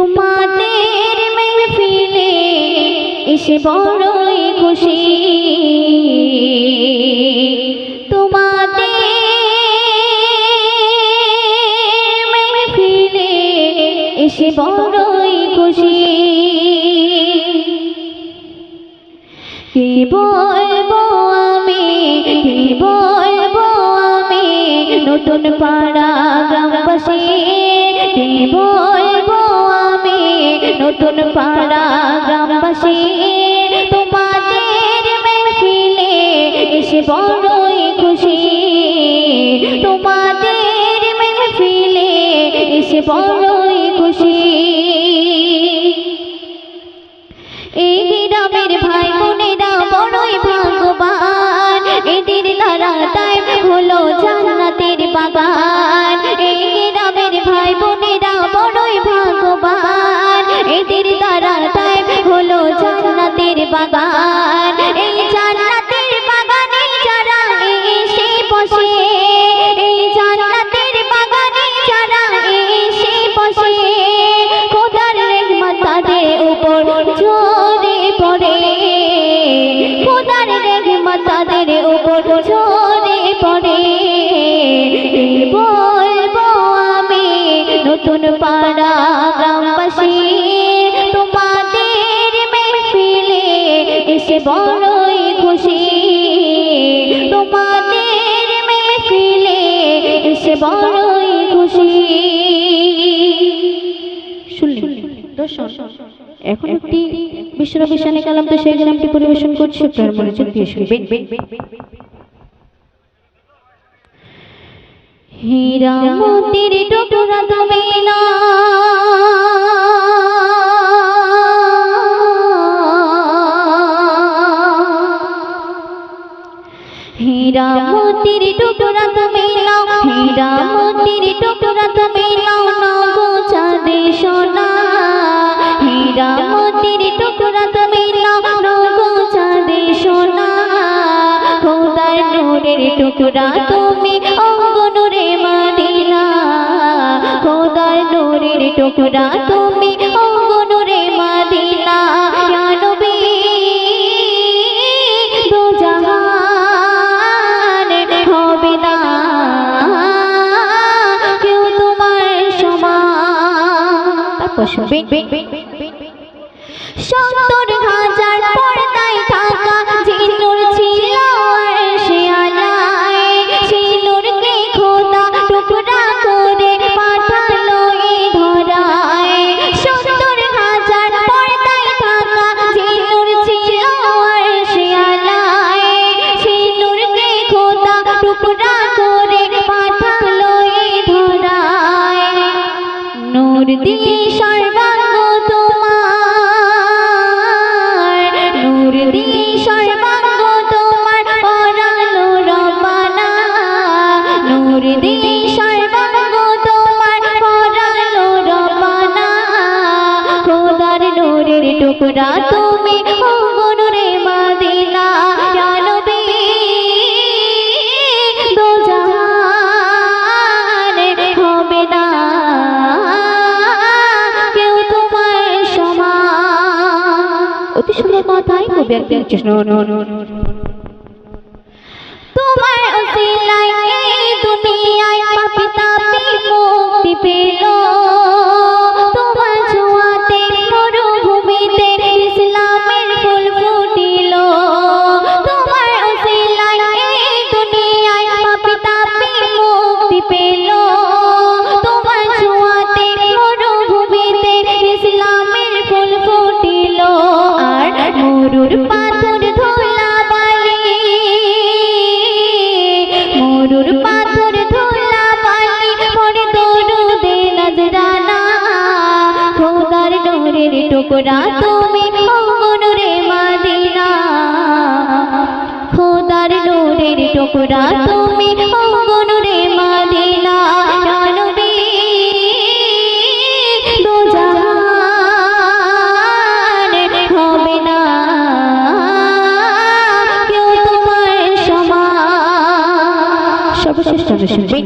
তোমাদের মেহফিলে এসে বড়ই খুশি, তোমাদের মেহফিলে এসে বড়ই খুশি। কি বলবো আমি, কি বলবো আমি নতুন পাড়া গ্রামবাসী, কি বলবো আমি নতুন পাড়া গ্রামবাসী। তোমাদের মেহফিলে এসে বড়ই খুশি, তোমাদের মেহফিলে এসে বড়ই খুশি। এই গ্রামের ভাই বোনেরা বড়ই ভাগ্যবান, এদের দ্বারা তাই হলো জান্নাতের বাগান। এই গ্রামের ভাই বোনেরা বড়ই ভাগ্যবান, এদের দ্বারা তাই হলো জান্নাতের বাগান। এই জান্নাতের বাগানে যারা এসে বসে, এই জান্নাতের বাগানে যারা এসে বসে, খোদার রহমত তাদের উপর ঝরে পড়ে, খোদার রহমত তাদের উপর ঝরে পড়ে। বলবো আমি নতুন পাড়া গ্রামবাসী, তোমাদের মেহফিলে এসে বড়ই খুশি, তোমাদের মেহফিলে এসে বড়ই খুশি। শুনলেন দর্শক, এখন একটি বিশ্বনবী শানে কালাম, তো সেই কালামটি পরিবেশন করছি, আপনার মনোযোগ দিয়ে শুনবেন। হীরা মোতির টুকরা তুমি না, হীরা মোতির টুকরা তুমি নাও, হীরা মোতির টুকরা তুমি নাও, নগো চাঁদে সোনা। হীরা মোতির টুকরা তুমি নাও, নগো চাঁদে সোনা। খোদার নূরের টুকরা তুমি, অঙ্গ নূরে মদিনা। খোদার নূরের টুকরা তুমি, অঙ্গ নূরে মদিনা। ইয়া নবী দো জাহান হবে না কেউ তোমার সমান। তারপর শুনবেন, ৭০,০০০ পর্দায় থাকা যে নূর ছিল আরশে আলায়, সেই নূরকে খোদা টুকরা করে পাঠালো এই ধরায়। ৭০,০০০ পর্দায় থাকা যে নূর ছিল আরশে আলায়, সেই নূরকে খোদা টুকরা করে পাঠালো এই ধরায়। নূর দিয়ে সর্বাঙ্গ তোমার, নূর দিয়ে সর্বাঙ্গ তোমার পরালো রব্বানা। নূর দিয়ে সর্বাঙ্গ তোমার পরালো রব্বানা। খোদার নূরের টুকরা তুমি, অঙ্গ নূরে মদিনা। ইয়া নবী দো জাহান হবে না কেউ তোমার সমান। অতি সুন্দর কথাই কবি একদিন কৃষ্ণ, তোমার উসিলায় এই দুনিয়ায় পাপী তাপী মুক্তি পেল। তোমার ছোঁয়াতে মরুভূমিতে ইসলামের ফুল ফুটিল। তোমার উসিলায় এই দুনিয়ায় পাপী তাপী মুক্তি পেল। তোমার ছোঁয়াতে মরুভূমিতে ইসলামের ফুল ফুটিল। আর মরুর পাথর ধুলা বালি, মরুর পাথর ধুলা বালি পড়ে দরুদে নজরানা। খোদার নূরের টুকরা তুমি, অঙ্গ নূরে মদিনা। খোদার নূরের টুকরা তুমি, অঙ্গ নূরে মদিনা। ইয়া নবী দো জাহান হবে না কেউ তোমার সমান। সর্বশেষ শুনবেন।